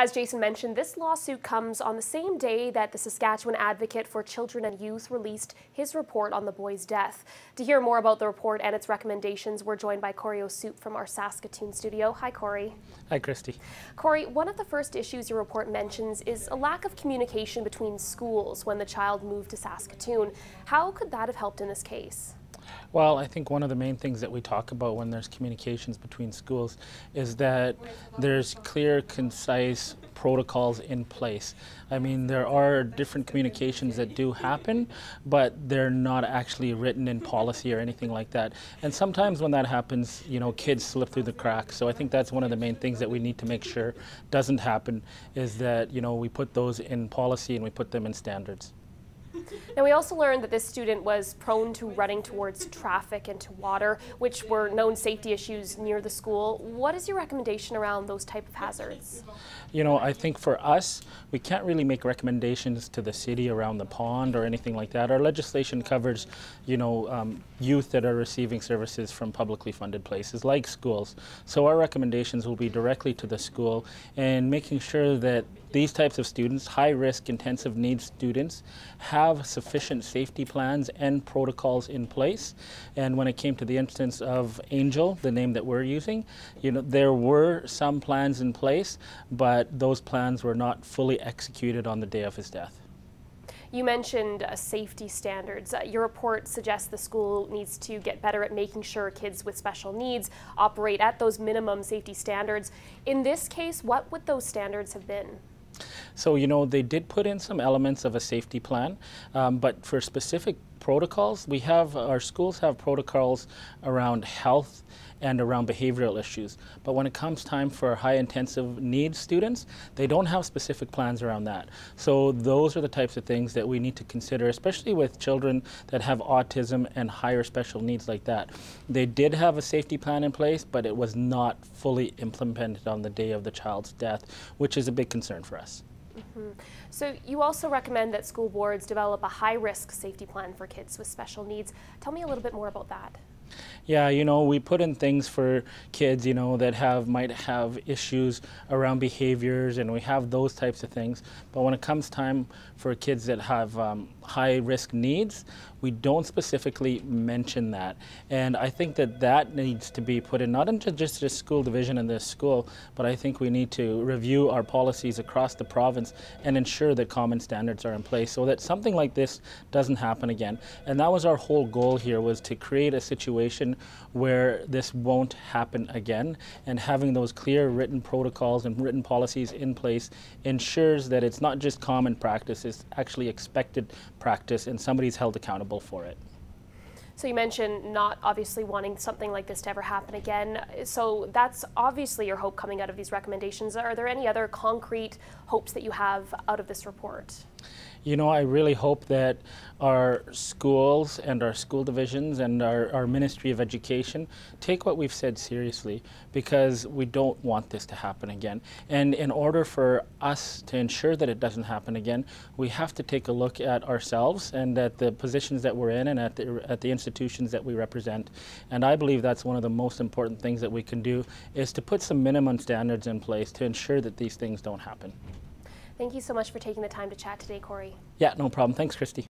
As Jason mentioned, this lawsuit comes on the same day that the Saskatchewan Advocate for Children and Youth released his report on the boy's death. To hear more about the report and its recommendations, we're joined by Corey O'Soup from our Saskatoon studio. Hi, Corey. Hi, Christy. Corey, one of the first issues your report mentions is a lack of communication between schools when the child moved to Saskatoon. How could that have helped in this case? Well, I think one of the main things that we talk about when there's communications between schools is that there's clear, concise protocols in place. I mean, there are different communications that do happen, but they're not actually written in policy or anything like that. And sometimes when that happens, you know, kids slip through the cracks. So I think that's one of the main things that we need to make sure doesn't happen, is that, you know, we put those in policy and we put them in standards. Now, we also learned that this student was prone to running towards traffic and to water, which were known safety issues near the school. What is your recommendation around those type of hazards? You know, I think for us, we can't really make recommendations to the city around the pond or anything like that. Our legislation covers, you know, youth that are receiving services from publicly funded places like schools. So our recommendations will be directly to the school and making sure that these types of students, high-risk intensive needs students, have sufficient safety plans and protocols in place. And when it came to the instance of Angel, the name that we're using, you know, there were some plans in place, but those plans were not fully executed on the day of his death. You mentioned safety standards. Your report suggests the school needs to get better at making sure kids with special needs operate at those minimum safety standards. In this case, what would those standards have been? So, you know, they did put in some elements of a safety plan, but for specific protocols, our schools have protocols around health and around behavioral issues. But when it comes time for high intensive needs students, they don't have specific plans around that. So those are the types of things that we need to consider, especially with children that have autism and higher special needs like that. They did have a safety plan in place, but it was not fully implemented on the day of the child's death, which is a big concern for us. So you also recommend that school boards develop a high-risk safety plan for kids with special needs. Tell me a little bit more about that. Yeah, you know, we put in things for kids, you know, that might have issues around behaviors, and we have those types of things. But when it comes time for kids that have high-risk needs, we don't specifically mention that. And I think that that needs to be put in, not into just the school division in this school, but I think we need to review our policies across the province and ensure that common standards are in place so that something like this doesn't happen again. And that was our whole goal here, was to create a situation where this won't happen again, and having those clear written protocols and written policies in place ensures that it's not just common practice, it's actually expected practice, and somebody's held accountable for it. So you mentioned not obviously wanting something like this to ever happen again. So that's obviously your hope coming out of these recommendations. Are there any other concrete hopes that you have out of this report? You know, I really hope that our schools and our school divisions and our Ministry of Education take what we've said seriously, because we don't want this to happen again. And in order for us to ensure that it doesn't happen again, we have to take a look at ourselves and at the positions that we're in and at the institutions that we represent. And I believe that's one of the most important things that we can do, is to put some minimum standards in place to ensure that these things don't happen. Thank you so much for taking the time to chat today, Corey. Yeah, no problem. Thanks, Christy.